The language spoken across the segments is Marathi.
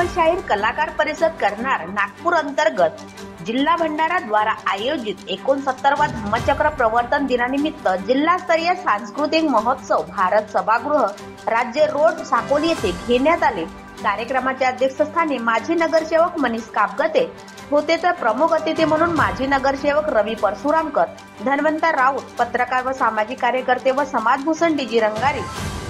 विदर्भ शाहीर कलाकार परिषद करणार नागपूर अंतर्गत जिल्हा भंडारा द्वारा आयोजित 69वा धम्मचक्र प्रवर्तन दिनानिमित्त जिल्हास्तरीय सांस्कृतिक महोत्सव भारत सभागृह राज्य रोड साकोली येथे घेण्यात आले। कार्यक्रमाच्या अध्यक्षस्थानी माजी नगरसेवक मनीष कापगते होते, तर प्रमुख अतिथी म्हणून माजी नगरसेवक रवी परशुरामकर, धन्वंतर राऊत, पत्रकार व सामाजिक कार्यकर्ते व समाजभूषण डीजी रंगारी,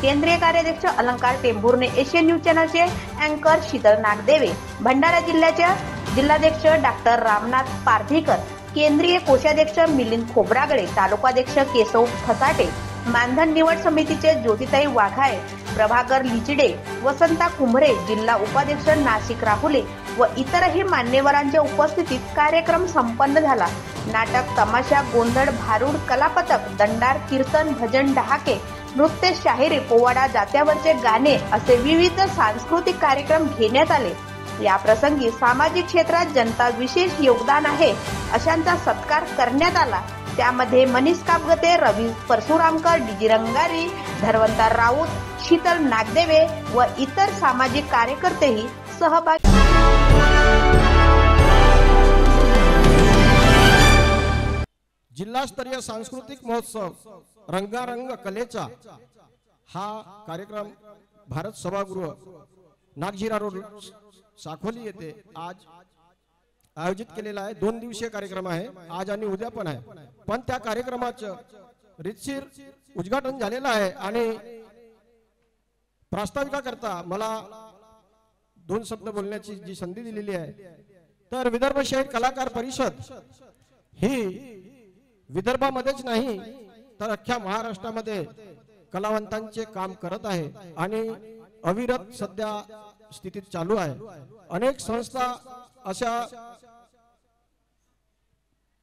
केंद्रीय कार्याध्यक्ष अलंकार टेंभुर्णे, एशियन न्यूज चॅनलचे अँकर शीतल नागदेवे, भंडारा जिल्ह्याचे जिल्हाध्यक्ष डॉक्टर रामनाथ पारधीकर, केंद्रीय कोषाध्यक्ष मिलिंद खोब्रागडे, तालुकाध्यक्ष केशव फसाटे, मानधन निवड समितीचे ज्योतिताई वाघाळे, प्रभाकर लिचिडे, वसंता कुंभरे, जिल्हा उपाध्यक्ष नाशिक राहुले व इतरही मान्यवरांच्या उपस्थितीत कार्यक्रम संपन्न झाला। नाटक, तमाशा, गोंधळ, भारूड, कलापथक, दंडार, कीर्तन, भजन, डहाके, नृत्य, शाहिरी, पोवाडा, जात्यावरचे गाणे असे विविध सांस्कृतिक कार्यक्रम घेण्यात आले। या प्रसंगी सामाजिक क्षेत्रात जनता विशेष योगदान आहे अशांचा सत्कार करण्यात आला। त्यामध्ये मनीष कापगते, रवी परशुरामकर, डीजी रंगारी, धन्वंतर राऊत, शीतल नागदेवे व इतर सामाजिक कार्यकर्तेही सहभागी। जिल्हास्तरीय सांस्कृतिक महोत्सव रंगारंग कलेचा हा कार्यक्रम भारत सभागृह नागझिरा रोड साकोली येथे आज आयोजित केलेला आहे। 2 दिवसीय कार्यक्रम आहे, आज आणि उद्या पण आहे। पण त्या कार्यक्रमाचं रीतशीर उद्घाटन झालेलं आहे आणि प्रास्ताविकाकरता मला 2 शब्द बोलण्याची जी संधी दिलेली आहे, तर विदर्भ शाहीर कलाकार परिषद ही विदर्भामध्येच नाही तर अख्ख्या महाराष्ट्रामध्ये कलावंतांचे काम करत आहे आणि अविरत सध्या स्थितीत चालू आहे। अनेक संस्था अशा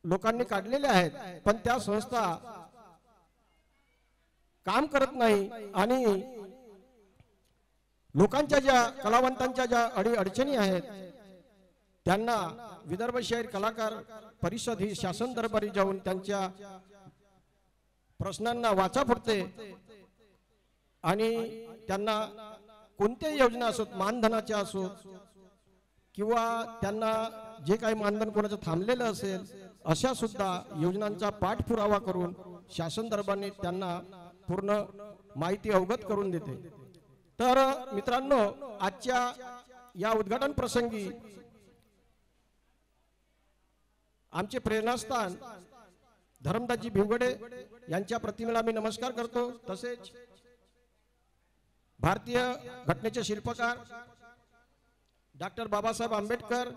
लोकांनी काढलेल्या आहेत, पण त्या संस्था काम करत नाही आणि लोकांच्या ज्या कलावंतांच्या ज्या अडचणी आहेत त्यांना विदर्भ शाहीर कलाकार परिषद ही शासन दरबारी जाऊन त्यांच्या प्रश्नांना वाचा फोडते आणि त्यांना कोणत्याही योजना असोत, मानधनाच्या असोत किंवा त्यांना जे काही मानधन कोणाचं थांबलेलं असेल अशा सुद्धा योजनांचा पाठपुरावा करून शासन दरबाराने त्यांना पूर्ण माहिती अवगत करून देते। तर मित्रांनो, आजच्या या उद्घाटन प्रसंगी आमचे प्रेरणास्थान धर्मदासजी भिवगडे यांच्या प्रतिमेला मी नमस्कार करतो। तसेच भारतीय घटनेचे शिल्पकार डॉक्टर बाबासाहेब आंबेडकर,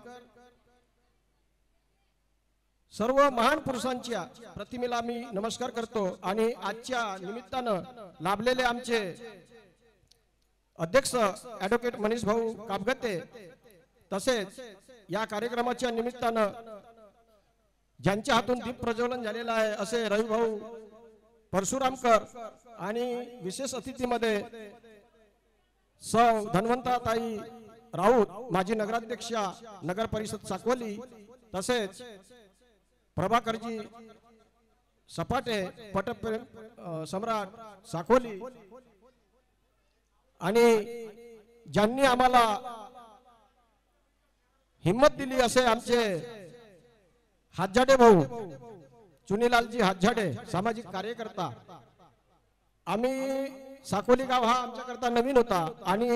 सर्व महान पुरुषांच्या प्रतिमेला मी नमस्कार करतो आणि आजच्या निमित्तानं लाभलेले आमचे अध्यक्ष ॲडव्होकेट मनीष भाऊ कापगते, तसेच या कार्यक्रमाच्या निमित्तानं ज्यांच्या हातून दीप प्रज्वलन झालेलं आहे असे रवी भाऊ परशुरामकर आणि विशेष अतिथीमध्ये सौ धन्वंताताई राऊत, माजी नगराध्यक्षा नगर परिषद साकोली, तसेच प्रभाकरजी सपाटे, पटप्रेम सम्राट साकोली आणि ज्यांनी आम्हाला हिम्मत दिली असे आमचे हातझाडे भाऊ चुनीलालजी हातझाडे, सामाजिक कार्यकर्ता। आम्ही साकोली गाव हा आमच्याकरता नवीन होता आणि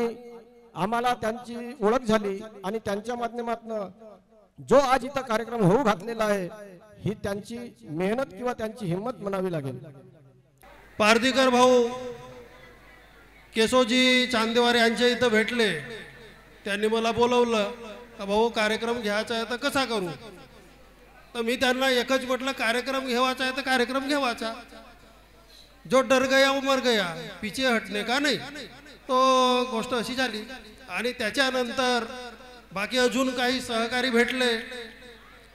आम्हाला त्यांची ओळख झाली आणि त्यांच्या माध्यमातून जो आज इथं कार्यक्रम होऊ घातलेला आहे ही त्यांची मेहनत किंवा त्यांची हिम्मत म्हणावी लागेल। पारधीकर भाऊ केशवजी चांदेवार यांच्या इथं भेटले, त्यांनी मला बोलवलं का भाऊ कार्यक्रम घ्यायचा आहे तर कसा करू, तर मी त्यांना एकच म्हटलं कार्यक्रम घेवायचा आहे तर कार्यक्रम घेवायचा, जो डर गया वो मर गया, पीछे हटणे का नाही। तो गोष्ट अशी झाली आणि त्याच्यानंतर बाकी अजून काही सहकारी भेटले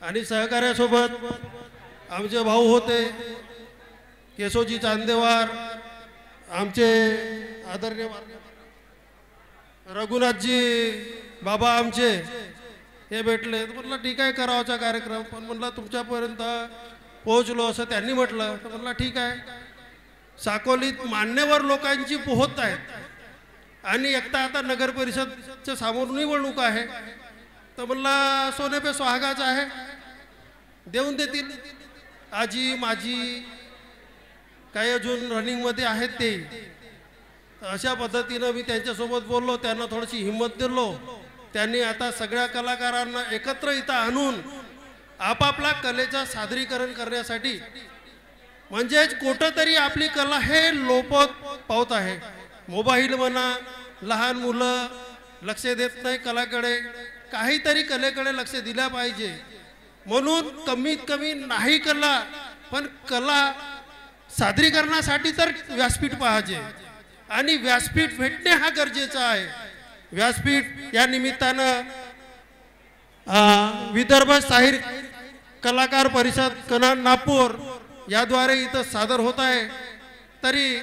आणि सहकार्यासोबत आमचे भाऊ होते केशवजी चांदेवार, आमचे आदरणीय रघुनाथजी बाबा आमचे हे भेटले। म्हटलं ठीक आहे करावाचा कार्यक्रम, पण म्हटलं तुमच्यापर्यंत पोहोचलो असं त्यांनी म्हटलं, तर म्हटलं ठीक आहे। साकोलीत मान्यवर लोकांची पोहोच आहेत आणि एकटा आता नगर परिषदच्या समोर निवडणूक आहे, तर म्हणला सोने पे सुहागाच आहे, देऊन देतील. आजी माझी काही अजून रनिंगमध्ये आहेत ते. अशा पद्धतीनं मी त्यांच्यासोबत बोललो, त्यांना थोडीशी हिंमत दिलो. त्यांनी आता सगळ्या कलाकारांना एकत्र इथं आणून आपापला कलेचा सादरीकरण करण्यासाठी, म्हणजेच कुठंतरी आपली कला हे लोपत पावत आहे. मोबाईल म्हणा, लहान मुलं लक्ष देत नाही कलाकडे, काहीतरी कलेकडे लक्ष दिल्या पाहिजे. म्हणून कमीत कमी नाही कला, पण कला सादरीकरणासाठी तर व्यासपीठ पाहिजे आणि व्यासपीठ भेटणे हा गरजेचा आहे. व्यासपीठ या निमित्तानं विदर्भ शाहीर कलाकार परिषद कन्हान नागपूर याद्वारे इथं सादर होत आहे. तरी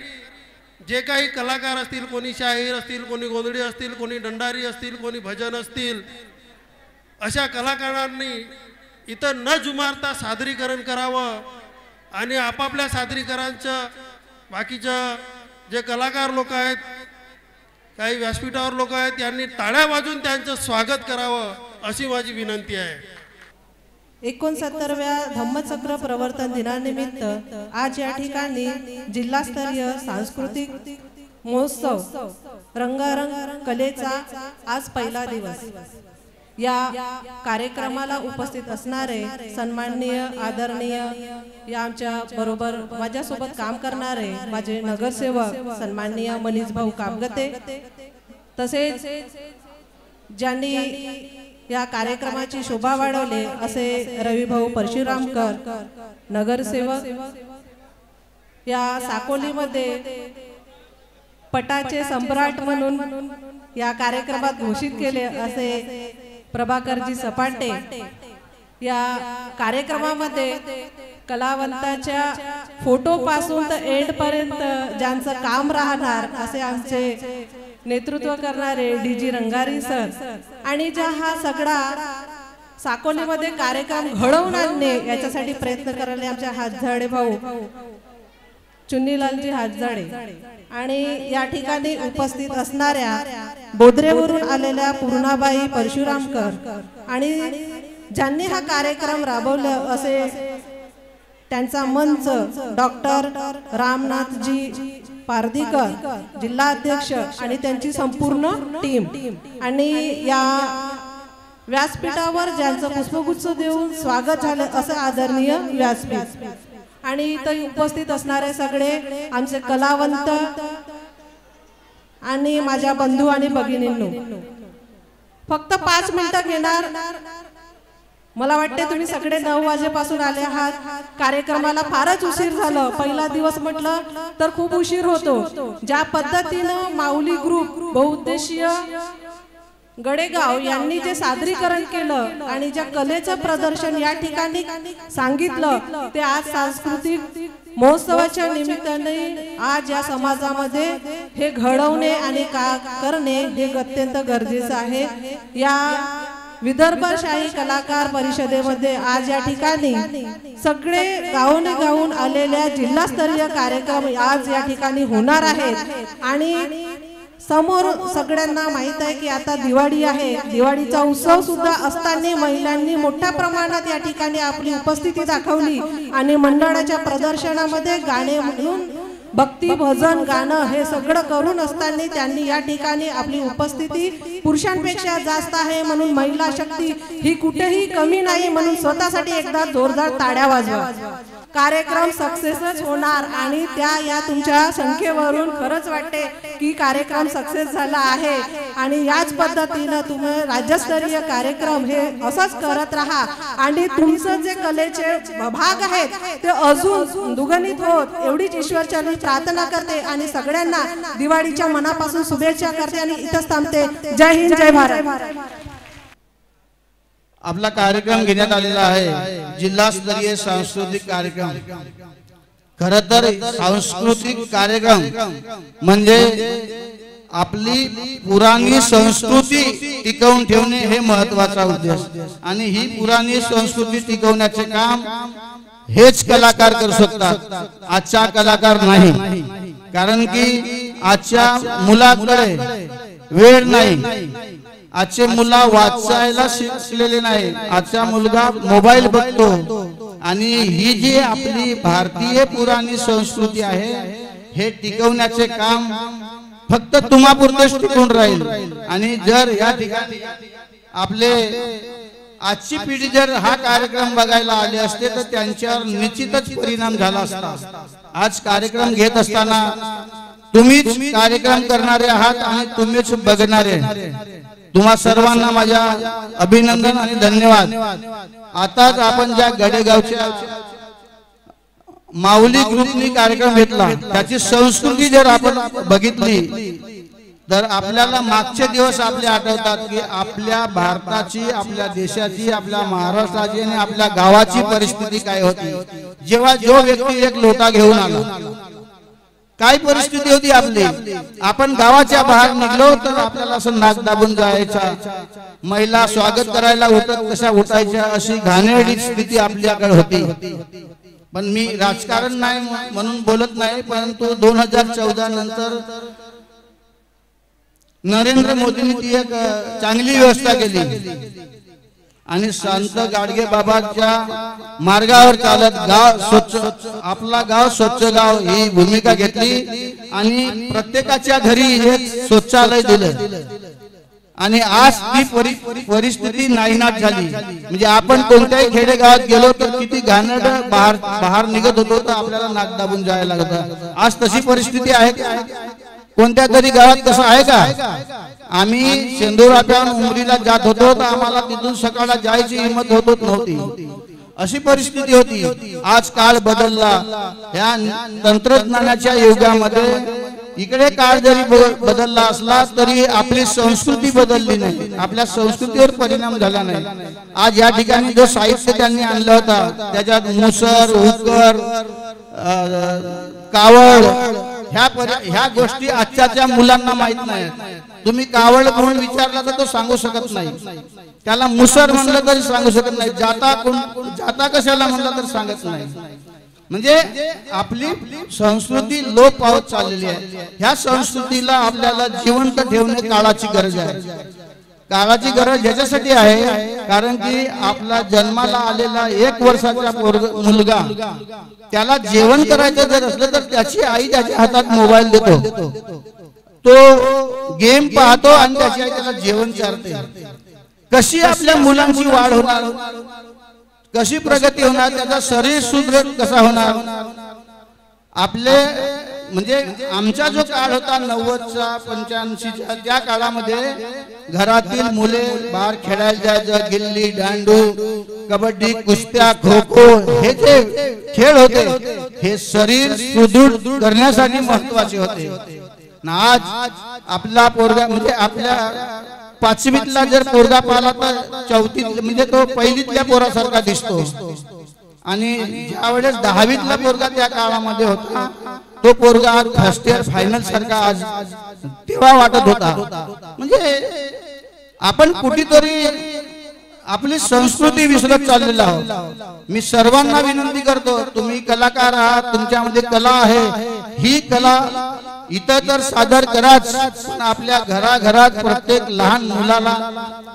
जे काही कलाकार असतील, कोणी शाहीर असतील, कोणी गोंधळी असतील, कोणी दंडारी असतील, कोणी भजन असतील, अशा कलाकारांनी इथं न जुमारता सादरीकरण करावं आणि आपापल्या सादरीकरांचं बाकीचं जे कलाकार लोक आहेत, काही व्यासपीठावर लोक आहेत, यांनी टाळ्या वाजून त्यांचं स्वागत करावं अशी माझी विनंती आहे. 69व्या धम्मचक्र प्रवर्तन दिनानिमित्त आज या ठिकाणी जिल्हास्तरीय सांस्कृतिक महोत्सव रंगारंग कलेचा आज पहिला दिवस. या कार्यक्रमाला उपस्थित असणारे सन्माननीय आदरणीय या आमच्या बरोबर माझ्यासोबत काम करणारे माझे नगरसेवक सन्माननीय मनीष भाऊ कामगते, तसेच ज्यांनी या कार्यक्रमाची शोभा वाढवले असे रविभाऊ परशुरामकर नगरसेवक, या साकोलीमध्ये पटाचे सम्राट म्हणून या कार्यक्रमात घोषित केले असे प्रभाकरजी सपाटे, या कार्यक्रमामध्ये कलावंताच्या फोटो पासून तर एंड पर्यंत ज्यांचं काम राहणार असे आमचे नेतृत्व करणारे डीजी रंगारी सर, आणि ज्या हा सगळा साकोलीमध्ये कार्यक्रम घडवून आणणे याच्यासाठी प्रयत्न करायला आमच्या हातझाडे भाऊ चुन्नीलालजी हातझाडे, आणि या ठिकाणी उपस्थित असणाऱ्या बोद्रेवरून आलेल्या पूर्णाबाई परशुरामकर, आणि ज्यांनी हा कार्यक्रम राबवला असे त्यांचा मंच डॉक्टर रामनाथजी पारदीकर जिल्हा अध्यक्ष आणि त्यांची संपूर्ण टीम, आणि या व्यासपीठावर ज्यांचं पुष्पगुच्छ देऊन स्वागत झालं असं आदरणीय व्यासपीठ, आणि इथं उपस्थित असणारे सगळे आमचे कलावंत आणि माझ्या बंधू आणि भगिनींनो, फक्त 5 मिनिटं घेणार. मला वाटते तुम्ही सगळे 9 वाजेपासून आले आहात. कार्यक्रमाला फारच उशीर झालं. पहिला दिवस म्हटलं तर खूप उशीर होतो. ज्या पद्धतीनं माऊली ग्रुप बहुउद्देशीय गडेगाव यांनी जे सादरीकरण केलं आणि ज्या कलेचं प्रदर्शन या ठिकाणी सांगितलं, ते आज सांस्कृतिक महोत्सवाच्या निमित्ताने आज या समाजामध्ये हे घडवणे आणि करणे हे अत्यंत गरजेचं आहे. या विदर्भ शाही कलाकार परिषदेमध्ये आज या ठिकाणी सगळे गावोने गावून आलेल्या जिल्हास्तरीय कार्यक्रम आज या ठिकाणी होणार आहेत. आणि समोर सगळ्यांना माहित आहे की आता दिवाळी आहे. दिवाळीचा उत्सव सुद्धा असताना महिलांनी मोठ्या प्रमाणात या ठिकाणी आपली उपस्थिती दाखवली आणि मंडळाच्या प्रदर्शनामध्ये गाणे म्हणून भक्ती भजन गाणं हे सगळं करून असताना त्यांनी या ठिकाणी आपली उपस्थिती पुरुषांपेक्षा जास्त आहे, म्हणून महिला शक्ती ही कुठेही कमी नाही, म्हणून स्वतःसाठी एकदा जोरदार ताड्या वाजवा. कार्यक्रम सक्सेसच होणार आणि त्या या तुमच्या संख्येवरून खरंच वाटते की कार्यक्रम सक्सेस झाला आहे. आणि याच पद्धतीनं तुम्ही राज्यस्तरीय कार्यक्रम हे असंच करत राहा आणि तुमचं जे कलेचे भाग आहेत ते अजून दुगणित होत एवढीच ईश्वरचरणी प्रार्थना करते आणि सगळ्यांना दिवाळीच्या मनापासून शुभेच्छा करते आणि इथंच थांबते. जय हिंद, जय भारत. आपला कार्यक्रम घेण्यात आलेला आहे जिल्हास्तरीय सांस्कृतिक कार्यक्रम. खर तर सांस्कृतिक कार्यक्रम म्हणजे आपली पुराणी संस्कृती टिकवून ठेवणे हे महत्त्वाचा उद्देश, आणि ही पुराणी संस्कृती टिकवण्याचे काम हेच कलाकार करू शकतात, आजचा कलाकार नाही. कारण की आजच्या मुलाकडे वेळ नाही, आजचे मुला वाचायला शिकलेले नाही, आजचा मुलगा मोबाईल बघतो आणि ही जी आपली भारतीय पुराणी संस्कृती आहे हे टिकवण्याचे काम फक्त तुम्हापुरतेच टिकून राहील। आणि जर या ठिकाणी आपले आजची पिढी जर हा कार्यक्रम बघायला आले असते तर त्यांच्यावर निश्चितच परिणाम झाला असता। आज कार्यक्रम घेत असताना तुम्हीच कार्यक्रम करणारे आहात आणि तुम्हीच बघणारे। तुम्हा सर्वांना माझ्या अभिनंदन आणि धन्यवाद। आताच आपण ज्या गडेगावच्या माऊली ग्रुपनी कार्यक्रम घेतला त्याची संस्कृती जर आपण बघितली तर आपल्याला मागचे दिवस आपले आठवतात की आपल्या भारताची, आपल्या देशाची, आपल्या महाराष्ट्राची आणि आपल्या गावाची परिस्थिती काय होती जेव्हा जो व्यक्ती एक लोटा घेऊन आला। काय परिस्थिती होती आपली? आपण गावाच्या बाहेर निघलो तर आपल्याला असं नाक दाबून जायचा, महिला स्वागत करायला उठत कशा उठायच्या अशी घाणेरडी स्थिती आपल्याकडे होती। पण मी राजकारण नाही म्हणून बोलत नाही, परंतु 2014 नंतर नरेंद्र मोदींनी ती एक चांगली व्यवस्था केली आणि संत गाडगे बाबाच्या मार्गावर चालत गाव स्वच्छ, आपला गाव स्वच्छ गाव ही भूमिका घेतली आणि प्रत्येकाच्या घरी एक शौचालय दिलं आणि आज ती परिस्थिती नाहीनाट झाली। म्हणजे आपण कोणत्याही खेडेगावात गेलो तर किती घाणेरड बाहेर निघत होतो तर आपल्याला नाक दाबून जायला लागतं। आज तशी परिस्थिती आहे का? कोणत्या तरी गावात तसं आहे का? आम्ही शेंदुरापासून उमरीला जात होतो तर आम्हाला तिथून सकाळला जायची हिंमत होत नव्हती, अशी परिस्थिती होती। आज काळ बदलला, या तंत्रज्ञानाच्या युगामध्ये इकडे काळ जरी बदलला असला तरी आपली संस्कृती बदलली नाही, आपल्या संस्कृतीवर परिणाम झाला नाही। आज या ठिकाणी जो साहित्य त्यांनी आणलं होता त्याच्यात मुसर, हुक्कर, कावड ह्या गोष्टी आजच्या मुलांना माहित नाही। तुम्ही कावड म्हणून विचारला तर तो सांगू शकत नाही, त्याला मुसर म्हणलं तरी सांगू शकत नाही, जाता कशाला म्हणलं तर सांगत नाही। म्हणजे आपली संस्कृती लोप पावत चाललेली आहे। ह्या संस्कृतीला आपल्याला जिवंत ठेवणे काळाची गरज आहे। काळाची गरज याच्यासाठी आहे कारण की आपला जन्माला आलेला 1 वर्षाचा मुलगा त्याला जेवण करायचं जर असलं तर त्याची आई त्याच्या हातात मोबाईल देतो, तो गेम पाहतो आणि त्याची आई त्याला जेवण चारते। कशी आपल्या मुलांची वाढ होणार, कशी प्रगती होणार, त्याचा शरीर सुदृढ कसा होणार? आपले म्हणजे आमचा जो काळ होता 90चा 85च्या त्या काळामध्ये घरातील मुले बाहेर खेळायला जायचं, गिल्ली दांडू, कबड्डी, कुस्त्या, खो खो हे जे खेळ होते हे शरीर सुदृढ करण्यासाठी महत्वाचे होते। आज आपला पोरगा म्हणजे आपल्या 5वीतला जर पोरगा पाहिला तर 4थीत म्हणजे तो पहिलीतल्या पोरासारखा दिसतो आणि ज्यावेळेस 10वीतला पोरगा त्या काळामध्ये होता तो पोरगा आज फर्स्ट इयर फायनल सारखा आज तेव्हा वाटत होता। म्हणजे आपण कुठेतरी आपली संस्कृती विसरत चाललेला आहोत। मी सर्वांना विनंती करतो, तुम्ही कलाकार आहात, तुमच्यामध्ये कला आहे, ही कला इथं तर सादर कराच, पण आपल्या घराघरात प्रत्येक लहान मुलाला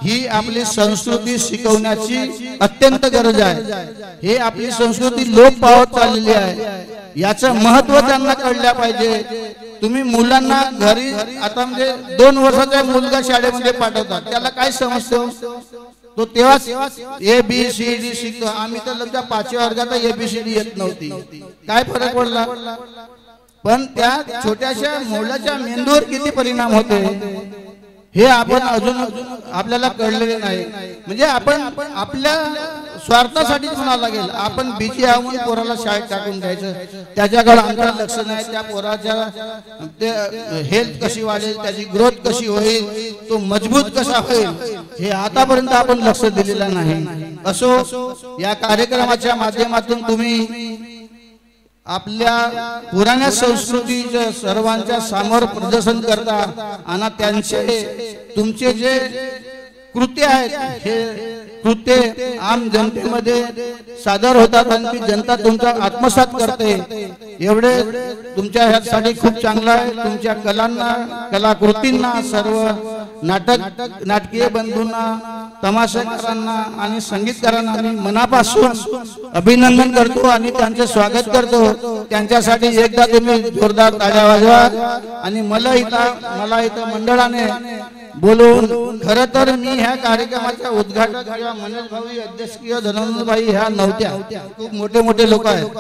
ही आपली संस्कृती शिकवण्याची अत्यंत गरज आहे। हे आपली संस्कृती लोप पावत चाललेली आहे, याचं महत्व त्यांना कळलं पाहिजे। तुम्ही मुलांना घरी आता म्हणजे 2 वर्षाचा मुलगा शाळेमध्ये पाठवतात, त्याला काय समजतो? तो तेव्हा ABCD शिकतो। आम्ही तर लगेच 5व्या वर्गात ABCD येत नव्हती, काय फरक पडला? पण त्या छोट्याशा मुलाच्या मेंदूवर किती परिणाम होते हे आपण अजून आपल्याला कळलेले नाही। म्हणजे आपण आपल्या स्वार्थासाठी म्हणावं लागेल, आपण बिजी आहोत पोराला शाळेत टाकून द्यायचं, त्याच्याकडे आमचं लक्ष नाही, त्या पोराच्या हेल्थ कशी वाढेल, त्याची ग्रोथ कशी होईल, तो मजबूत कसा होईल हे आतापर्यंत आपण लक्ष दिलेलं नाही। असो, या कार्यक्रमाच्या माध्यमातून तुम्ही आपल्या पुराण्या संस्कृतीचं सर्वांच्या समोर प्रदर्शन करता आणि त्यांचे तुमचे जे कृत्य आहेत हे कृत्य आम जनतेमध्ये सादर होतात आणि ती जनता तुमचा आत्मसात करते. एवढे तुमच्या ह्यासाठी खूप चांगलं आहे. तुमच्या कलांना, कलाकृतींना, सर्व नाटकीय बंधूंना, तमाशाकारांना आणि संगीतकारांना मी मनापासून अभिनंदन करतो आणि त्यांचे स्वागत करतो. त्यांच्यासाठी एकदा तुम्ही जोरदार टाळ्या वाजवा. आणि मला इथं मंडळाने बोलून, खरं तर मी ह्या कार्यक्रमाच्या उद्घाटक किंवा मनोज भाई अध्यक्ष किंवा धनंजयभाई ह्या नव्हत्या. खूप मोठे मोठे लोक आहेत,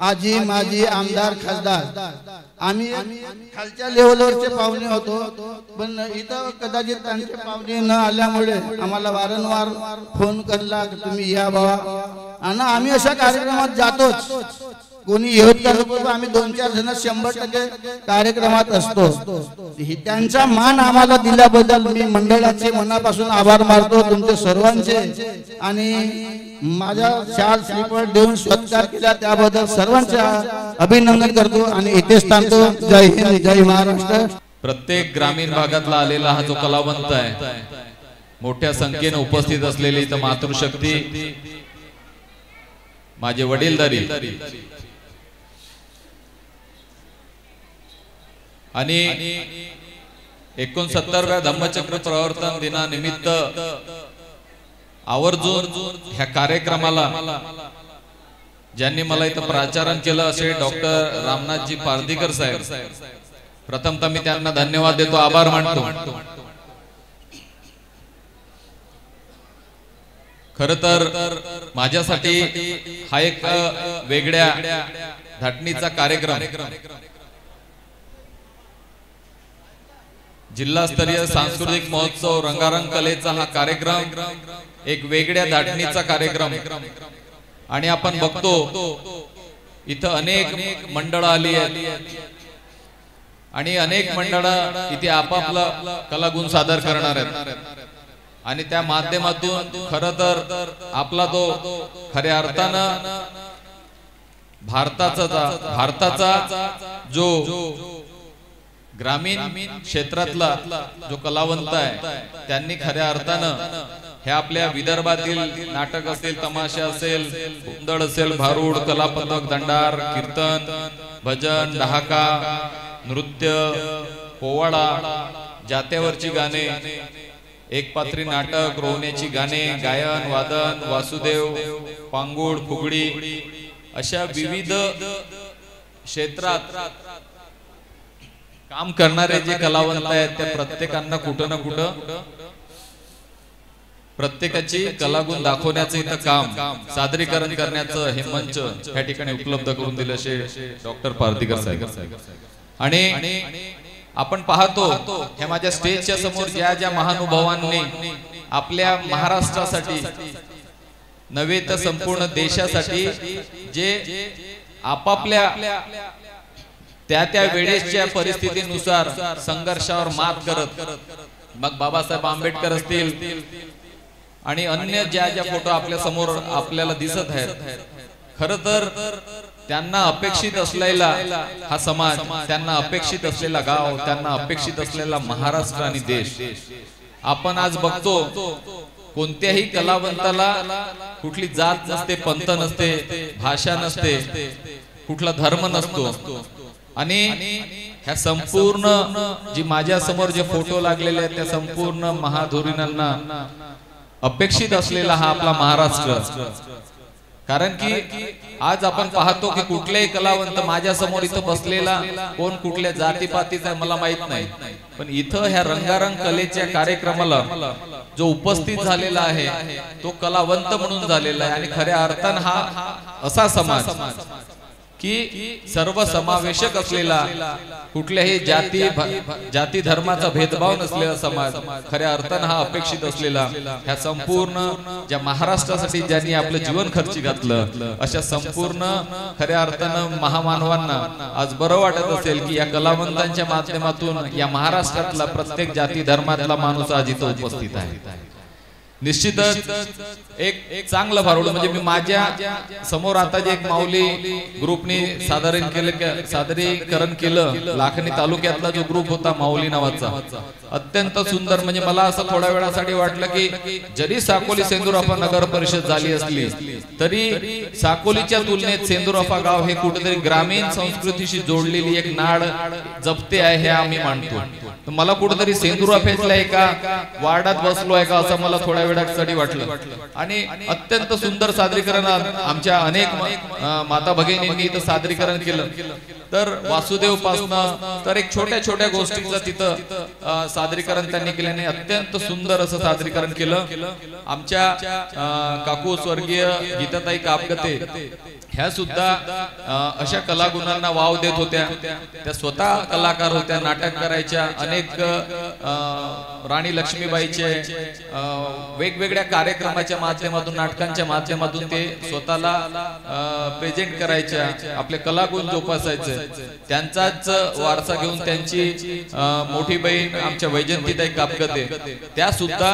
आजी माजी आमदार खासदार, आम्ही खालच्या लेवलवरचे पाहुणे होतो. पण इथं कदाचित त्यांचे पाहुणे न आल्यामुळे आम्हाला वारंवार फोन करला की तुम्ही या बाबा. आणि आम्ही अशा कार्यक्रमात जातोच. कोणी येत का आम्ही 2-4 जण 100% कार्यक्रमात असतो. त्यांचा मान आम्हाला दिल्याबद्दल मी मंडळाचे मनापासून आभार मानतो तुमचे सर्वांचे. आणि माझ्या शाल श्रीफळ देऊन सत्कार केला त्याबद्दल सर्वांचे अभिनंदन करतो आणि इथेच थांबतो. जय हिंद, जय महाराष्ट्र. प्रत्येक ग्रामीण भागातला आलेला हा जो कलावंत आहे, मोठ्या संख्येने उपस्थित असलेली इथं मातृशक्ती, माझे वडीलधारी आणि 69व्या धम्मचक्र प्रवर्तन दिनानिमित्त आवर्जून ह्या कार्यक्रमाला ज्यांनी मला इथं प्राचारण केलं असे डॉक्टर रामनाथजी पारदीकर साहेब, प्रथमतः मी त्यांना धन्यवाद देतो, आभार मानतो. खरं तर माझ्यासाठी हा एक वेगळ्या धाटणीचा कार्यक्रम, जिल्हास्तरीय सांस्कृतिक महोत्सव, रंगारंग कलेचा हा कार्यक्रम एक वेगळ्या धाटणीचा कार्यक्रम. आणि आपण बघतो इथं अनेक मंडळं आली आहेत आणि अनेक मंडळं इथे आपापला कलागुण सादर करणार आहेत. आणि त्या माध्यमातून खरं तर आपला तो खऱ्या अर्थानं भारताचा जो ग्रामीण क्षेत्रातला जो कलावंत आहे, त्यांनी खऱ्या अर्थानं हे आपल्या विदर्भातील नाटक असेल, तमाशा असेल, हुंदड असेल, भारूड, कलापथक, दंडार, कीर्तन, भजन, डहाका, नृत्य, पोवाडा, जात्यावरची गाणे, एकपात्री नाटक, रोवण्याची गाणे, गायन, वादन, वासुदेव, पांगुड, फुगडी, अशा विविध क्षेत्रात काम करणारे जे कलावंत आहेत, त्या प्रत्येकांना कुठं ना कुठं प्रत्येकाची कलागुण दाखवण्याचं इथं काम, सादरीकरण करण्याचं हे मंच या ठिकाणी उपलब्ध करून दिले असे डॉक्टर पारदीकर साहेब. आणि आपण पाहतो ह्या माझ्या स्टेजच्या समोर ज्या महानुभावांनी आपल्या महाराष्ट्रासाठी नव्हे तर संपूर्ण देशासाठी जे आपापल्या त्या वेळेसच्या परिस्थितीनुसार संघर्षावर मात करत, मग बाबासाहेब आंबेडकर असतील आणि अन्य ज्या फोटो आपल्या समोर आपल्याला दिसत आहेत, खरं तर त्यांना अपेक्षित असलेला हा समाज, त्यांना अपेक्षित असलेला गाव, त्यांना अपेक्षित असलेला महाराष्ट्र आणि देश. आपण आज बघतो कोणत्याही कलावंताला कुठली जात नसते, पंथ नसते, भाषा नसते, कुठला धर्म नसतो. आणि ह्या संपूर्ण जी माझ्या समोर जे फोटो लागलेले आहेत त्या संपूर्ण महाधुरीणांना अपेक्षित असलेला हा आपला महाराष्ट्र. कारण की आज आपण पाहतो की कुठलेही कलावंत माझ्या समोर इथं बसलेला कोण कुठल्या जातीपातीचा मला माहित नाही, पण इथं ह्या रंगारंग कलेच्या कार्यक्रमाला जो उपस्थित झालेला आहे तो कलावंत म्हणून झालेला आहे. आणि खऱ्या अर्थानं हा असा समाज की सर्व समावेशक असलेला, कुठल्याही जाती धर्माचा भेदभाव नसलेला समाज, खऱ्या अर्थानं हा अपेक्षित असलेला, ह्या संपूर्ण ज्या महाराष्ट्रासाठी ज्यांनी आपलं जीवन खर्ची घातलं अशा संपूर्ण खऱ्या अर्थानं महामानवांना आज बरं वाटत असेल की या कलावंतांच्या माध्यमातून या महाराष्ट्रातला प्रत्येक जाती धर्मातला माणूस आज इथं उपस्थित आहे. निश्चितच एक चांगलं फॉरवर्ड म्हणजे मी माझ्या समोर आता जे एक माऊली ग्रुपनी सादरीकरण केलं लाखनी तालुक्यातला जो ग्रुप होता माऊली नावाचा अत्यंत सुंदर म्हणजे मला असं थोड्या वेळासाठी वाटलं की जरी साकोली सेंदुराफा नगर परिषद झाली असली तरी साकोलीच्या तुलनेत सेंदुराफा गाव हे कुठेतरी ग्रामीण संस्कृतीशी जोडलेली एक नाड जपते आहे हे आम्ही मानतो. तर मला कुठेतरी सेंदुराफेतल्या एका वार्डात बसलो आहे का असं मला थोड्या वेळासाठी वाटलं आणि अत्यंत सुंदर सादरीकरण आमच्या अनेक माता भगिनींनी इथं सादरीकरण केलं. तर वासुदेव पासनं तर एक छोट्या छोट्या गोष्टीचं तिथं सादरीकरण त्यांनी केल्याने अत्यंत सुंदर असं सादरीकरण केलं. आमच्या काकू स्वर्गीय गीताताई कापगते ह्या सुद्धा अशा कलागुणांना वाव देत होत्या. त्या स्वतः कलाकार होत्या, नाटक करायच्या. अनेक राणी लक्ष्मीबाईचे वेगवेगळ्या कार्यक्रमाच्या माध्यमातून नाटकांच्या माध्यमातून ते स्वतःला प्रेझेंट करायच्या, आपले कलागुण जोपासायचे. त्यांचाच वारसा घेऊन त्यांची मोठी बहीण आमच्या वैजंतीताई कापगते त्या सुद्धा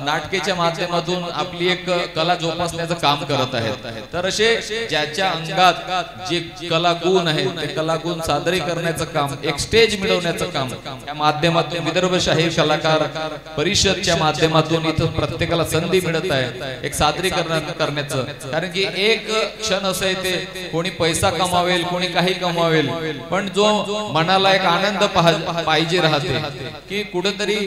नाटकेच्या माध्यमातून आपली एक कला जोपासण्याचं काम करत आहेत. तर असे ज्याच्या अंगात जे कलागुण आहेत ते कलागुण सादरीकरणाचं काम, एक स्टेज मिळवण्याचं काम या माध्यमातून विदर्भ शाहीर कलाकार परिषदच्या माध्यमातून इथं प्रत्येकाला संधी मिळत आहे एक सादरीकरण करण्याचं. कारण की एक क्षण असं येते कोणी पैसा कमावेल कोणी काही कमावेल पण जो मनाला एक आनंद पाहिजे राहते की कुठेतरी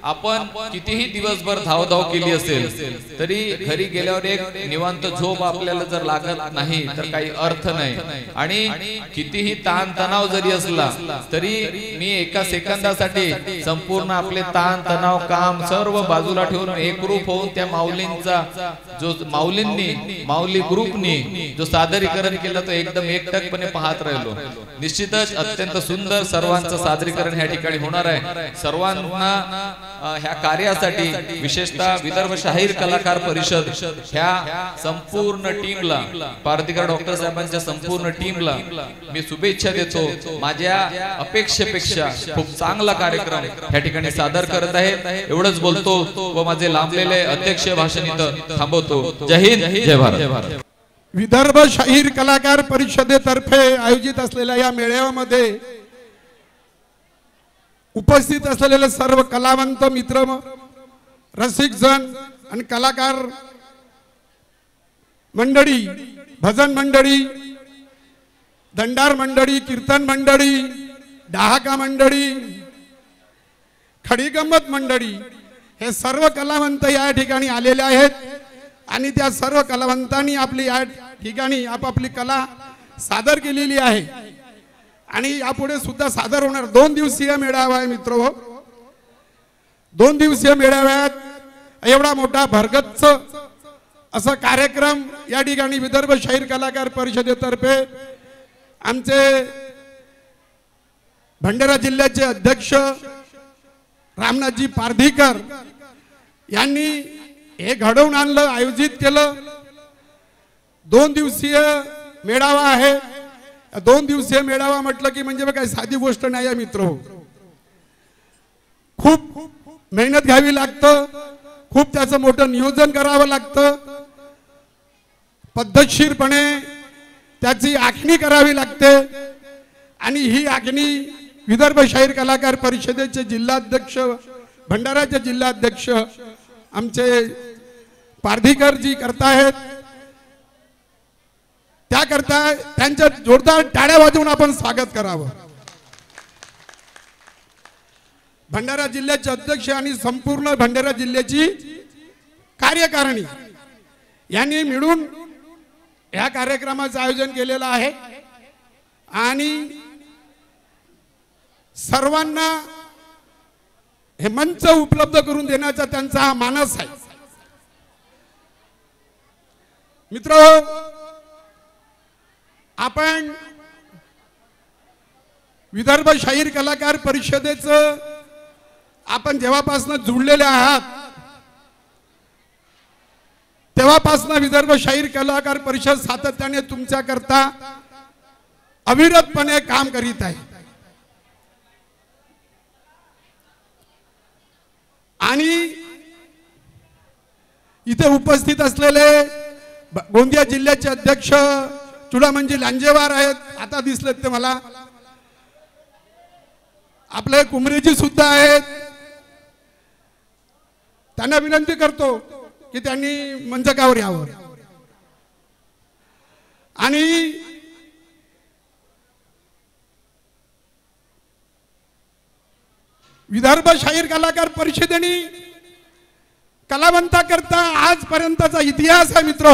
आपण कितीही दिवसभर धावधाव केली असेल तरी घरी गेल्यावर एक निवांत झोप आपल्याला जर लागत नाही तर काही अर्थ नाही. आणि कितीही ताण तणाव जरी असला तरी मी एका सेकंदासाठी संपूर्ण आपले ताण तणाव काम सर्व बाजूला ठेवून एकरूप होऊन त्या माऊलींचा जो माऊली ग्रुपनी जो सादरीकरण केलं तो एकदम एकटकपणे पाहत राहिलो. निश्चितच अत्यंत सुंदर सर्वांचं सादरीकरण ह्या ठिकाणी होणार आहे. सर्वांना ह्या कार्यासाठी विशेषतः विदर्भ शाहीर कलाकार परिषद ह्या संपूर्ण टीमला पारदीकर डॉक्टर साहेबांच्या संपूर्ण टीमला मी शुभेच्छा देतो. माझ्या अपेक्षेपेक्षा खूप चांगला कार्यक्रम ह्या ठिकाणी सादर करत आहे एवढंच बोलतो व माझे लांबलेले अध्यक्ष भाषण इथं थांबवतो. जय हिंद जय भारत. विदर्भ शाहीर कलाकार परिषदेतर्फे आयोजित असलेल्या या मेळाव्यामध्ये उपस्थित असलेले सर्व कलावंत मित्र रसिक जन आणि कलाकार मंडळी, भजन मंडळी, दंडार मंडळी, कीर्तन मंडळी, डहाका मंडळी, खडीगंमत मंडळी हे सर्व कलावंत या ठिकाणी आलेले आहेत आणि त्या सर्व कलावंतांनी आपली या ठिकाणी आपापली कला सादर केलेली आहे आणि यापुढे सुद्धा सादर होणार. 2 दिवसीय मेळावा आहे मित्र. 2 दिवसीय मेळाव्यात एवढा मोठा भरगच्च असा कार्यक्रम या ठिकाणी विदर्भ शाहीर कलाकार परिषदेतर्फे आमचे भंडारा जिल्ह्याचे अध्यक्ष रामनाथजी पारधीकर यांनी हे घडवून आणलं, आयोजित केलं. 2 दिवसीय मेळावा आहे. 2 दिवसीय मेळावा म्हटलं की म्हणजे काही साधी गोष्ट नाही आहे मित्र. खूप मेहनत घ्यावी लागतं, खूप त्याचं मोठं नियोजन करावं लागतं, पद्धतशीरपणे त्याची आखणी करावी लागते आणि ही आखणी विदर्भ शाहीर कलाकार परिषदेचे जिल्हाध्यक्ष, भंडाराचे जिल्हाध्यक्ष आमचे पारधीकर जी करतायत. त्याकरता त्यांच्या जोरदार टाळ्या वाजवून आपण स्वागत करावं. भंडारा जिल्ह्याचे अध्यक्ष आणि संपूर्ण भंडारा जिल्ह्याची कार्यकारिणी यांनी मिळून या कार्यक्रमाचं आयोजन केलेलं आहे आणि सर्वांना हे मंच उपलब्ध करून देण्याचा त्यांचा हा मानस आहे. मित्र, आपण विदर्भ शाहीर कलाकार परिषदेचं आपण जेव्हापासून जुळलेले आहात तेव्हापासून विदर्भ शाहीर कलाकार परिषद सातत्याने तुमच्या करता अविरतपणे काम करीत आहे आणि इथे उपस्थित असलेले गोंदिया जिल्ह्याचे अध्यक्ष चुडामंजी लांजेवार आहेत, आता दिसलेत ते मला. आपले कुमरेजी सुद्धा आहेत. त्यांना विनंती करतो की त्यांनी मंचकावर यावं. आणि विदर्भ शाहीर कलाकार परिषदेने कलावंता करता आजपर्यंतचा इतिहास आहे मित्र.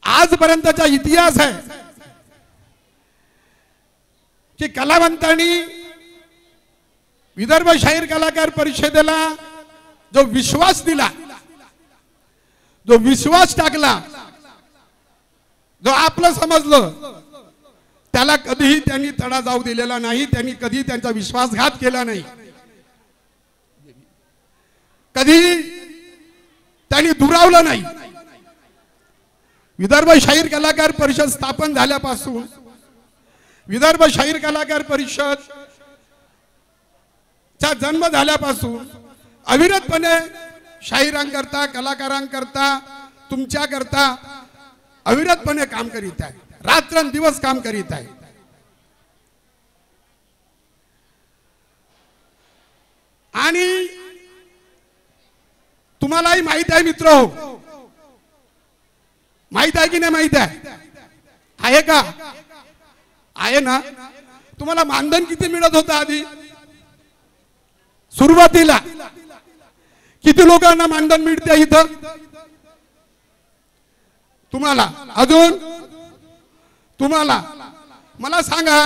आजपर्यंतचा इतिहास आहे की कलावंतांनी विदर्भ शाहीर कलाकार परिषदेला जो विश्वास दिला, जो विश्वास टाकला, जो आपलं समजलं, त्याला कधीही त्यांनी तडा जाऊ दिलेला नाही. त्यांनी कधी त्यांचा विश्वासघात केला नाही. कधी त्यांनी दुरावलं नाही. विदर्भ शाहीर कलाकार परिषद स्थापन झाल्यापासून विदर्भ शाहीर कलाकार परिषद चा जन्म झाल्यापासून अविरतपणे शाहिरांकरता, कलाकारांकरता, तुमच्याकरता अविरतपणे काम करीत आहे. रात्रंदिवस काम करीत आहे. आणि तुम्हालाही माहित आहे मित्र, माहित आहे की नाही माहित आहे का? आहे ना. तुम्हाला मानधन किती मिळत होतं आधी? सुरुवातीला किती लोकांना मानधन मिळते इथं? तुम्हाला अजून तुम्हाला मला सांगा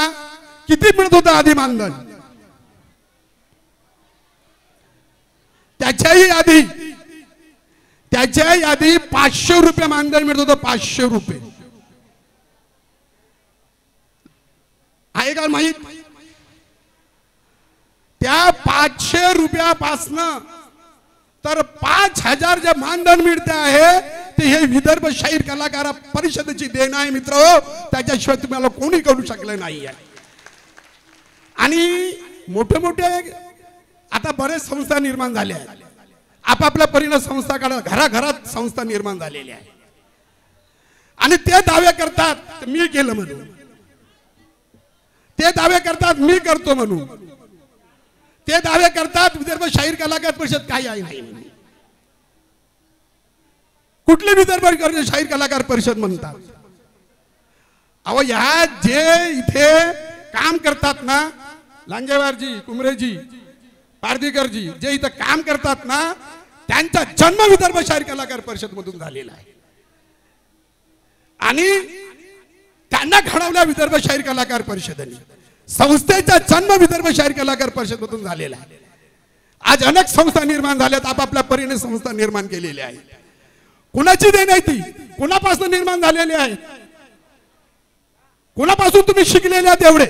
किती मिळत होतं आधी मानधन? त्याच्याही आधी 500 रुपये मानधन मिळत होतं. 500 रुपये आहे का माहित? त्या 500 रुपयापासनं तर 5000 जे मानधन मिळते आहे ते हे विदर्भ शाहीर कलाकार परिषदेची देण आहे मित्र. त्याच्याशिवाय तुम्हाला कोणी करू शकलं नाही आहे. आणि मोठे मोठे आता बरेच संस्था निर्माण झाल्या आहेत. आपापल्या परीने संस्था घराघरात संस्था निर्माण झालेल्या आहे. आणि ते दावे करतात मी केलं म्हणून, ते दावे करतात मी करतो म्हणून, ते दावे करतात विदर्भ शाहीर कलाकार परिषद काही आहे नाही. कुठली विदर्भ शाहीर कलाकार परिषद म्हणतात? अहो या जे इथे काम करतात ना, लांजेवारजी, कुमरेजी, पारदीकरजी, जे इथं काम करतात ना, त्यांचा जन्म विदर्भ शाहीर कलाकार परिषद मधून झालेला आहे. आणि त्यांना घडवल्या विदर्भ शाहीर कलाकार परिषदेने. संस्थेचा जन्म विदर्भ शाहीर कलाकार परिषद मधून झालेला आहे. आज अनेक संस्था निर्माण झाल्यात, आपापल्या परीने संस्था निर्माण केलेल्या आहेत. कुणाची देण आहे ती? कुणापासून निर्माण झालेली आहे? कुणापासून तुम्ही शिकलेले आहात एवढे?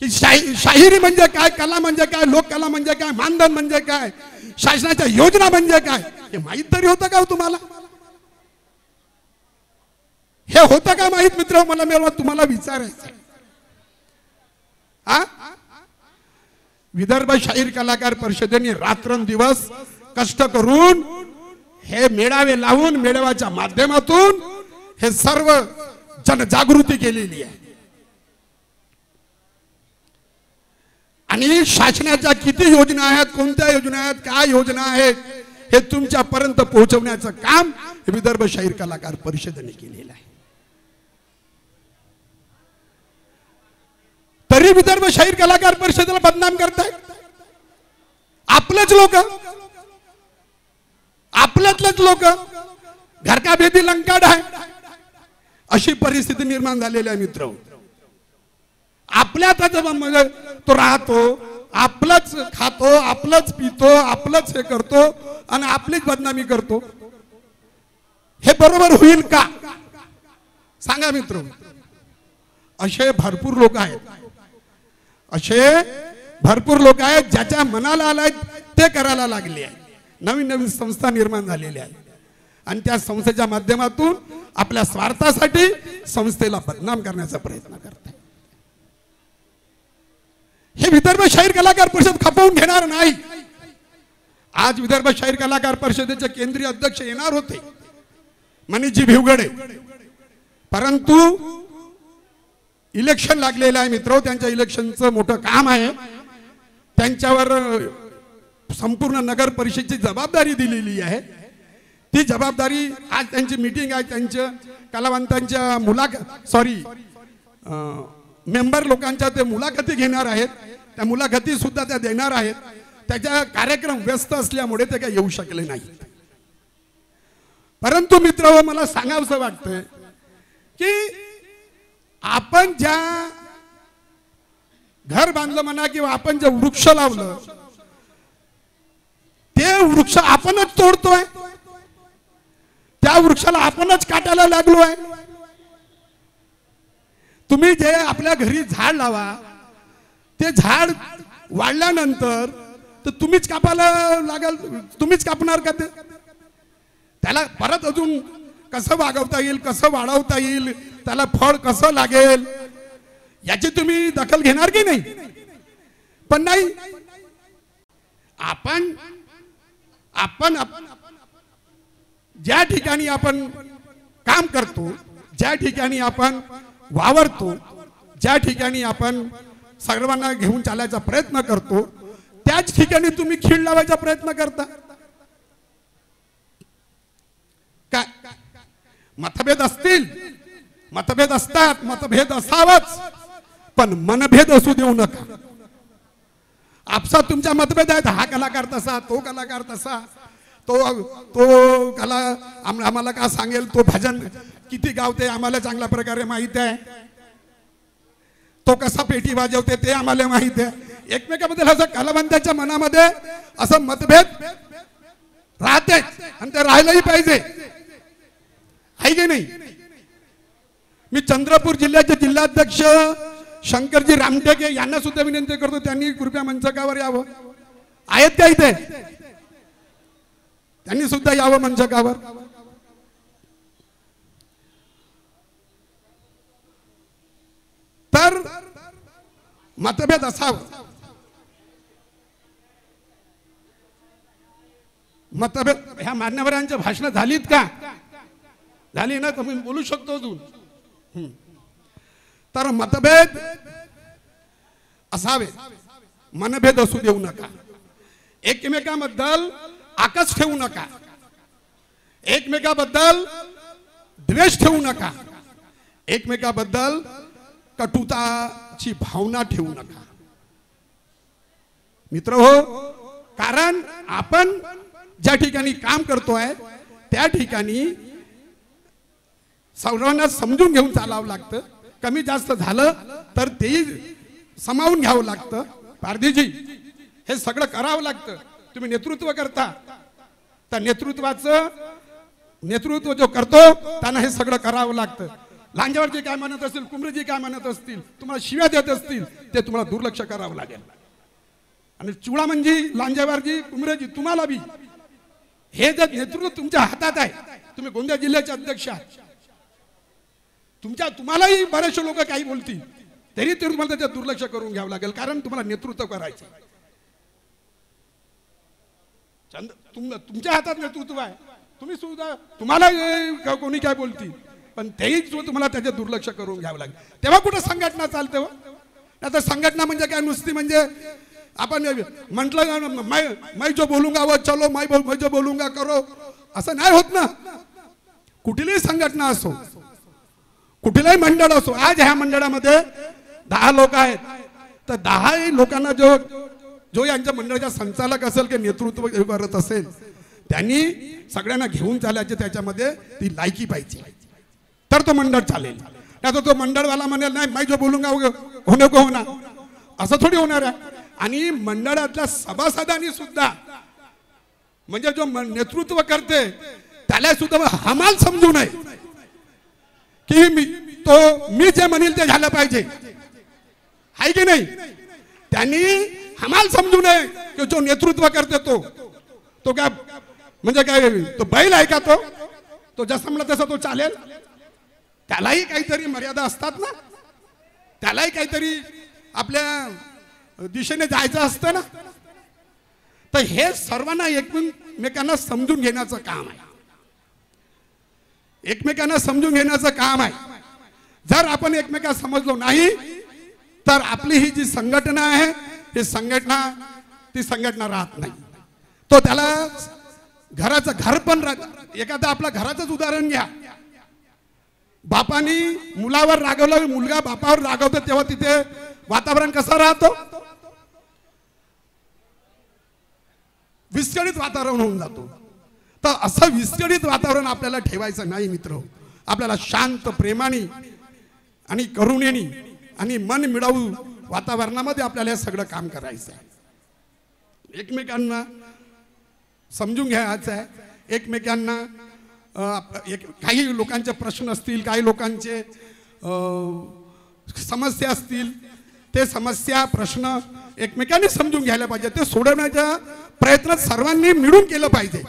की शाहिरी म्हणजे काय, कला म्हणजे काय, लोककला म्हणजे काय, मानधन म्हणजे काय, शासनाच्या योजना म्हणजे काय, हे माहित तरी होतं का तुम्हाला? हे होतं का माहित मित्र? मला तुम्हाला विचारायचं. विदर्भ शाहीर कलाकार परिषदेने रात्रंदिवस कष्ट करून हे मेळावे लावून, मेळाव्याच्या माध्यमातून हे सर्व जनजागृती केलेली आहे. आणि शासनाच्या किती योजना आहेत, कोणत्या योजना आहेत, काय योजना आहेत, हे तुमच्यापर्यंत पोहोचवण्याचं काम विदर्भ शाहीर कलाकार परिषदेने केलेलं आहे. तरी विदर्भ शाहीर कलाकार परिषदेला बदनाम करताय आपलेच लोक, आपल्यातलेच लोक. घर का भेदी लंकाड आहे अशी परिस्थिती निर्माण झालेली आहे मित्र. आपल्यातच तो राहतो, आपलंच खातो, आपलंच पितो, आपलंच हे करतो आणि आपलीच बदनामी करतो. हे बरोबर होईल का सांगा मित्र? असे भरपूर लोक आहेत, असे भरपूर लोक आहेत ज्याच्या मनाला आलाय ते करायला लागले आहे. नवीन नवीन संस्था निर्माण झालेल्या आहेत आणि त्या संस्थेच्या माध्यमातून आपल्या स्वार्थासाठी संस्थेला बदनाम करण्याचा प्रयत्न करतात. विदर्भ शाहीर कलाकार परिषद खपवून घेणार नाही. आज विदर्भ शाहीर कलाकार परिषदेचे केंद्रीय अध्यक्ष येणार होते मनीषजी भिवगडे, परंतु इलेक्शन लागलेलं आहे मित्र. त्यांच्या इलेक्शनचं मोठं काम आहे. त्यांच्यावर संपूर्ण नगर परिषदेची जबाबदारी दिलेली आहे. ती जबाबदारी आज त्यांची मीटिंग आहे. त्यांच्या कलावंतांच्या मेंबर लोकांच्या ते मुलाखती घेणार आहेत. त्या मुलाखती सुद्धा त्या देणार आहेत. त्याचा कार्यक्रम व्यस्त असल्यामुळे ते काही येऊ शकले नाही. परंतु मित्र, मला सांगावंसं वाटतं की आपण ज्या घर बांधलं म्हणा किंवा आपण जे वृक्ष लावलं ते वृक्ष आपणच तोडतोय. त्या वृक्षाला आपणच काटायला लागलोय. तुम्ही जे आपल्या घरी झाड लावा ते झाड वाढल्यानंतर तर तुम्हीच कापायला लागल. तुम्हीच कापणार का? ते त्याला परत अजून कसं वागवता येईल, कसं वाढवता येईल, त्याला फळ कसं लागेल याची तुम्ही दखल घेणार की नाही? पण नाही. आपण ज्या ठिकाणी आपण काम करतो, ज्या ठिकाणी आपण वावरतो, ज्या ठिकाणी आपण सर्वांना घेऊन चालायचा प्रयत्न करतो, त्याच ठिकाणी तुम्ही खीळ लावायचा प्रयत्न करता. काय मतभेद असतील, मतभेद असतात, मतभेद असावाच, पण मनभेद असू देऊ नका. आपसात तुमच्या मतभेद आहेत. हा कलाकार तसा, तो कलाकार तसा, तो कला आम्हाला का सांगेल, तो भजन किती गावते आम्हाला चांगल्या प्रकारे माहित आहे, तो कसा पेटी वाजवते ते आम्हाला माहित आहे. एकमेकाबद्दल असं कलावंताच्या मनामध्ये असं मतभेद राहते आणि ते राहिलंही पाहिजे, आहे की नाही? मी चंद्रपूर जिल्ह्याचे जिल्हाध्यक्ष शंकरजी रामटेके यांना सुद्धा विनंती करतो, त्यांनी कृपया मंचकावर यावं. आहेत का इथे? त्यांनी सुद्धा यावं मंचकावर. तर मतभेद असावं. मतभेद ह्या मान्यवरांच्या भाषण झालीत का? झाली ना? तर मी बोलू शकतो अजून. तर मतभेद असावे, मनभेद असू देऊ नका. एकमेकांबद्दल आकस ठेवू नका, एकमेकाबद्दल द्वेष ठेवू नका, एकमेकाबद्दल कटुताची भावना ठेवू नका मित्र हो. कारण आपण ज्या ठिकाणी काम करतोय त्या ठिकाणी सर्वांना समजून घेऊन चालावं लागतं. कमी जास्त झालं तर तेही समावून घ्यावं लागतं. पारधीजी, हे सगळं करावं लागतं. तुम्ही नेतृत्व करता, तर नेतृत्व जो करतो त्यांना हे सगळं करावं लागतं. लांजावरजी काय म्हणत असतील, कुमरेजी काय म्हणत असतील, तुम्हाला शिव्या देत असतील, ते तुम्हाला दुर्लक्ष करावं लागेल. आणि चुडामणजी, लांजावरजी, कुमरेजी, तुम्हाला बी हे जर नेतृत्व तुमच्या हातात आहे, तुम्ही गोंदिया जिल्ह्याचे अध्यक्ष आहात, तुम्हालाही बरेचसे लोक काही बोलतील तरी ते तुम्हाला त्याच्यात दुर्लक्ष करून घ्यावं लागेल. कारण तुम्हाला नेतृत्व करायचं. तुमच्या हातात नेतृत्व आहे. तुम्ही सुद्धा, तुम्हाला कोणी काय बोलतील पण तेही तुम्हाला त्याच्यात दुर्लक्ष करून घ्यावं लागेल. तेव्हा कुठं संघटना चालते हो? आता संघटना म्हणजे काय? नुसती म्हणजे आपण म्हटलं मैं जो बोलूंगा वो चलो, मैं जो बोलूंगा करो, असं नाही होत ना. कुठलीही संघटना असो, कुठलंही मंडळ असो. आज ह्या मंडळामध्ये 10 लोक आहेत, तर 10 लोकांना जो यांच्या मंडळाचा संचालक असेल की नेतृत्व करत असेल, त्यांनी सगळ्यांना घेऊन चालायचे. त्याच्यामध्ये ती लायकी पाहिजे, तर तो मंडळ चालेल. नाही तर तो मंडळवाला म्हणेल नाही मैं जो बोलूंगा होणे को होणार, असं थोडी होणार आहे. आणि मंडळातल्या सभासदांनी सुद्धा, म्हणजे जो नेतृत्व करते त्याला सुद्धा हमाल समजू नये की मी जे म्हणेल ते झालं पाहिजे, आहे की नाही? त्यांनी हमाल समजू नये की जो नेतृत्व करते तो काय म्हणजे काय, तो बैल आहे का? तो जसं म्हणलं तसं तो चालेल? त्यालाही काहीतरी मर्यादा असतात ना. त्यालाही काहीतरी आपल्या दिशेने जायचं असतं ना. तर हे सर्वांना एकमेकांना समजून घेण्याचं काम आहे, एकमेकांना समजून घेण्याचं काम आहे. जर आपण एकमेकांना समजलो नाही तर आपली ही जी संघटना आहे ही संघटना राहत नाही. तो त्याला घराचं घर पण एखादा आपला घराचंच उदाहरण घ्या. बापानी मुलावर रागवलं, मुलगा बापावर रागवतो, तेव्हा तिथे वातावरण कसं राहतो? विस्कळीत वातावरण होऊन जातो. तर असं विस्कळीत वातावरण आपल्याला ठेवायचं नाही मित्र. आपल्याला शांत, प्रेमाने आणि करुणेने आणि मन मिळवू वातावरणामध्ये आपल्याला हे सगळं काम करायचं आहे. एकमेकांना समजून घ्यायचं आहे. एकमेकांना काही लोकांचे प्रश्न असतील, काही लोकांचे समस्या असतील, ते समस्या प्रश्न एकमेकांनी समजून घ्यायला पाहिजे. ते सोडवण्याचा प्रयत्न सर्वांनी मिळून केलं पाहिजे.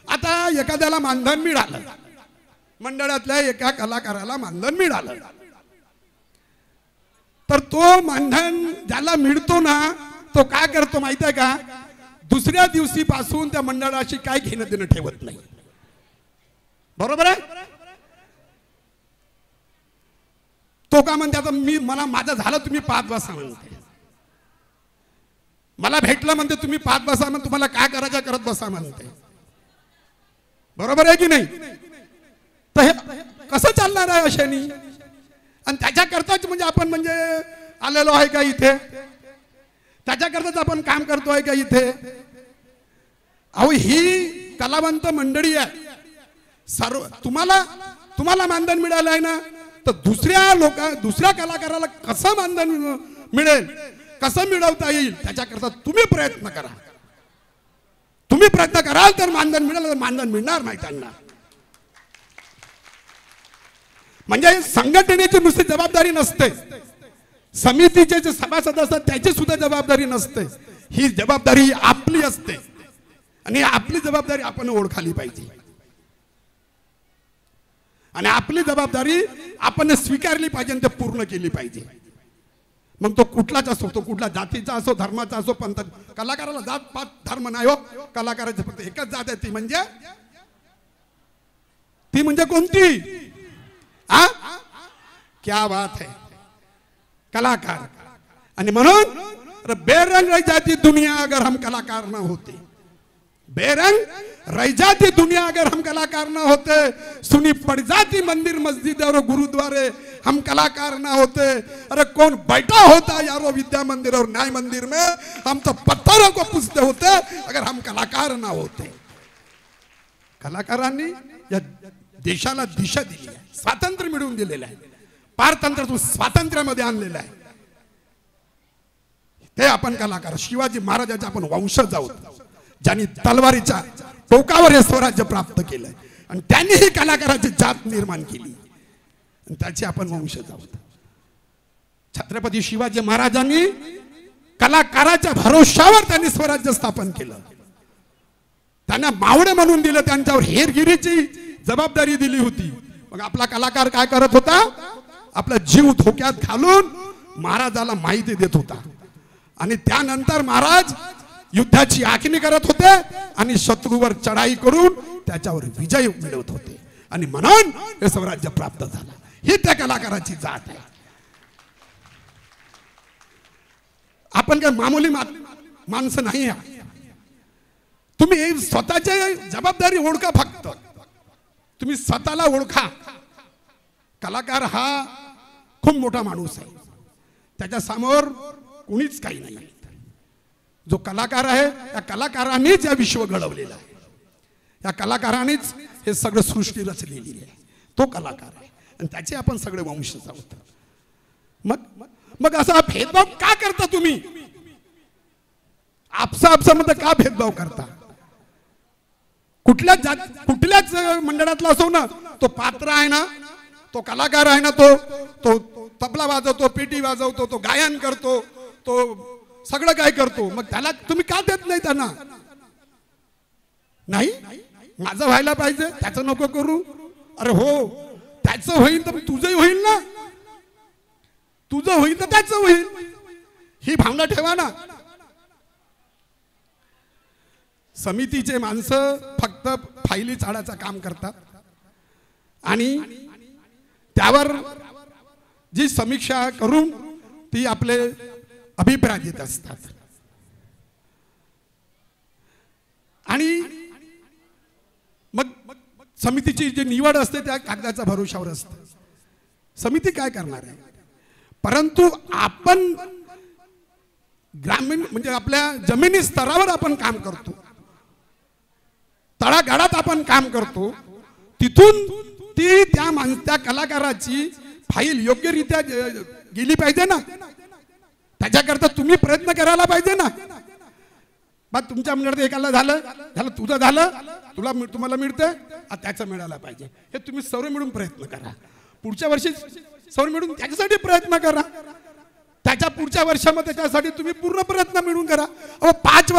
आता एखाद्याला मानधन मिळालं, मंडळातल्या एका कलाकाराला मानधन मिळालं, तर तो मानधन ज्याला मिळतो ना तो काय करतो माहित आहे का? दुसऱ्या दिवशी पासून त्या मंडळाशी काय घेणं देणं ठेवत नाही. बरोबर आहे? तो का म्हणते आता मला माझं झालं, तुम्ही पाच बसा म्हणते, मला भेटलं म्हणते तुम्ही पाच बसा, म्हणते तुम्हाला काय करायचं करत बसा म्हणते. बरोबर आहे की नाही? तर हे कसं चालणार आहे अशाने? आणि त्याच्याकरताच म्हणजे आपण म्हणजे आलेलो आहे का इथे? त्याच्याकरताच आपण काम करतोय का इथे? अहो ही कलावंत मंडळी आहे सर्व. तुम्हाला मानधन मिळालं आहे ना, तर दुसऱ्या कलाकाराला कसं मानधन मिळेल, कसं मिळवता येईल त्याच्याकरता तुम्ही प्रयत्न करा. तुम्ही प्रयत्न कराल तर मानधन मिळेल, तर मानधन मिळणार नाही त्यांना. म्हणजे संघटनेची नुसती जबाबदारी नसते, समितीचे जे सभासद असतात त्याची सुद्धा जबाबदारी नसते. ही जबाबदारी आपली असते आणि आपली जबाबदारी आपण ओळखाली पाहिजे आणि आपली जबाबदारी आपण स्वीकारली पाहिजे आणि ते पूर्ण केली पाहिजे. मग तो कुठलाच असो, तो कुठला जातीचा असो, धर्माचा असो, पंथ. कलाकाराला जात पात धर्म नाही हो. कलाकाराची फक्त एकच जात आहे, ती म्हणजे कोणती? क्या बात है, कलाकार. आणि म्हणून बेरंग रह जाती दुनिया अगर हम कलाकार ना होते, बेरंग रह जाती दुनिया अगर हम कलाकार ना होते, सुनी पड़ जाती मंदिर मस्जिद और गुरुद्वारे हम कलाकार ना होते. अरे कौन बैठा होता यारो विद्या मंदिर और न्याय मंदिर में, हम तो पत्थरों को पूजते होते अगर हम कलाकार ना होते. कलाकारांनी या देशाला दिशा दिली आहे, स्वातंत्र्य मिळवून दिलेलं आहे, पारतंत्र्यातून स्वातंत्र्यामध्ये आणलेलं आहे. ते आपण कलाकार. शिवाजी महाराजांचे आपण वंशज आहोत, ज्यांनी तलवारीच्या टोकावर हे स्वराज्य प्राप्त केलं आणि त्यांनी ही कलाकाराची जात निर्माण केली आणि त्याचे आपण वंशज आहोत. छत्रपती शिवाजी महाराजांनी कलाकाराच्या भरोशावर त्यांनी स्वराज्य स्थापन केलं. त्यांना मावळे म्हणून दिलं, त्यांच्यावर हेरगिरीची जबाबदारी दिली होती. मग आपला कलाकार काय करत होता? आपला जीव धोक्यात घालून महाराजाला माहिती देत होता आणि त्यानंतर महाराज युद्धाची आखणी करत होते आणि शत्रूवर चढाई करून त्याच्यावर विजय मिळवत होते आणि म्हणून हे स्वराज्य प्राप्त झालं. ही त्या कलाकाराची जात आहे. आपण काय मामूली माणसं नाही आहे. तुम्ही स्वतःची जबाबदारी ओळखा. फक्त तुम्ही स्वतःला ओळखा. कलाकार हा खूप मोठा माणूस आहे, त्याच्या समोर कुणीच काही नाही. जो कलाकार आहे या कलाकारानेच या विश्व घडवलेलं आहे, या कलाकारानेच हे सगळं सृष्टी रचलेली आहे. तो कलाकार आहे आणि त्याचे आपण सगळे वंशज आहोत. मग असा भेदभाव का करता तुम्ही? आपसामध्ये का भेदभाव करता? कुठल्याच मंडळातला असो ना, तो पात्र आहे ना, तो कलाकार आहे ना, तो तबला वाजवतो, पेटी वाजवतो, तो गायन करतो, तो सगळं काय करतो. मग त्याला तुम्ही का देत नाही त्यांना? नाही माझं व्हायला पाहिजे, त्याचं नको करू. अरे हो, त्याचं होईल तर तुझंही होईल ना, तुझं होईल तर त्याचं होईल. ही भावना ठेवा ना. समितीचे माणसं फक्त फायली चाळाचं काम करतात आणि त्यावर जी समीक्षा करून ती आपले अभिप्राय देत असतात. आणि मग समितीची जी निवड असते त्या कागदाच्या भरोशावर असते. समिती काय करणार आहे, परंतु आपण ग्रामीण म्हणजे आपल्या जमिनी स्तरावर आपण काम करतो, तळागाळात आपण काम करतो. तिथून ती त्या कलाकाराची फाईल योग्यरित्या गेली पाहिजे ना. त्याच्याकरता तुम्ही प्रयत्न करायला पाहिजे ना. बा तुमच्या मंडळात एकाला झालं तुझं झालं, तुम्हाला मिळतं, त्याचं मिळायला पाहिजे. हे तुम्ही सर्व मिळून प्रयत्न करा. पुढच्या वर्षी सर्व मिळून त्याच्यासाठी प्रयत्न करा. त्याच्या पुढच्या वर्षामध्ये त्यासाठी तुम्ही पूर्ण प्रयत्न मिळून करा. 5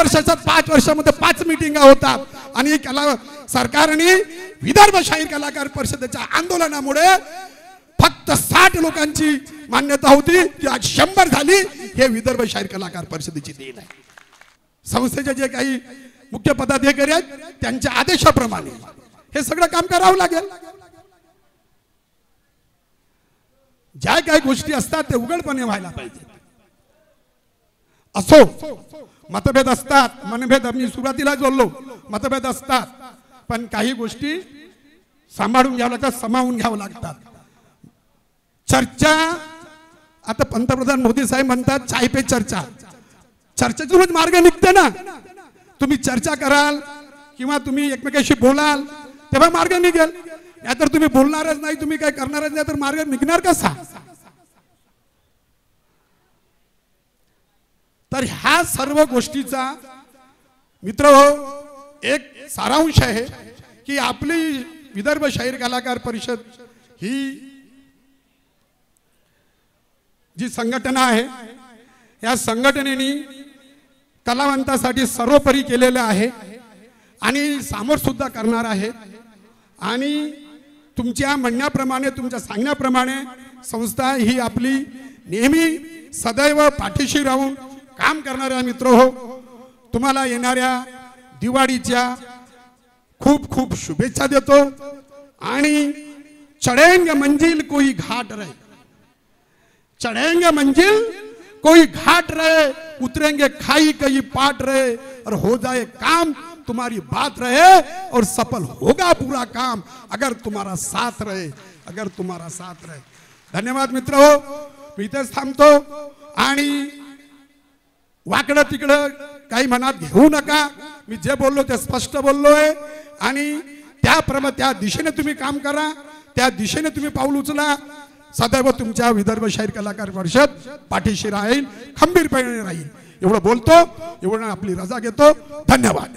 वर्षामध्ये 5 मिटिंगा होतात आणि सरकारने विदर्भ शाहीर कलाकार परिषदेच्या आंदोलनामुळे फक्त 60 लोकांची मान्यता होती की आज 100 झाली. हे विदर्भ शाहीर कलाकार परिषदेची देण आहे. संस्थेचे जे काही मुख्य पदाधिकारी आहेत त्यांच्या आदेशाप्रमाणे हे सगळं काम करावं लागेल. ज्या काही गोष्टी असतात ते उघडपणे व्हायला पाहिजे. असो मतभेद असतात, मनभेद मी सुरुवातीला बोललो, मतभेद असतात, पण काही गोष्टी सांभाळून घ्यावं लागतात, समावून घ्यावं लागतात. चर्चा, आता पंतप्रधान मोदी साहेब म्हणतात चाय पे चर्चा. चर्चेतूनच मार्ग निघते ना. तुम्ही चर्चा कराल किंवा तुम्ही एकमेकांशी बोलाल तेव्हा मार्ग निघेल. नाहीतर तुम्ही बोलणारच नाही, तुम्ही काय करणारच नाही, तर मार्ग निघणार कसा. तर ह्या सर्व गोष्टीचा मित्र एक सारांश आहे की आपली विदर्भ शाहीर कलाकार परिषद ही जी संघटना आहे, या संघटनेने कलावंतासाठी सर्वोपरी केलेलं आहे आणि समोर सुद्धा करणार आहे. आणि तुमच्या म्हणण्याप्रमाणे, तुमच्या सांगण्याप्रमाणे संस्था ही आपली नेहमी सदैव पाठीशी राहून काम करणाऱ्या मित्र हो. तुम्हाला येणाऱ्या दिवाळीच्या खूप खूप शुभेच्छा देतो. आणि चढ़ेंगे मंजिल कोई घाट रहे, चढ़ेंगे मंजिल कोई घाट रहे, उतरेंगे खाई कहीं पाट रहे, और हो जाए काम तुम्हारी बात रहे, और सफल होगा पूरा काम अगर तुम्हारा साथ रहे, अगर तुम्हारा साथ रहे. धन्यवाद मित्र हो. मी इथेच थांबतो. आणि वाकडं तिकडं काही मनात घेऊ नका. मी जे बोललो ते स्पष्ट बोललोय आणि त्या दिशेने तुम्ही काम करा, त्या दिशेने तुम्ही पाऊल उचला. सदैव तुमच्या विदर्भ शाहीर कलाकार परिषद पाठीशी राहील, खंबीरपणे राहील. एवढं बोलतो, एवढं आपली रजा घेतो. धन्यवाद.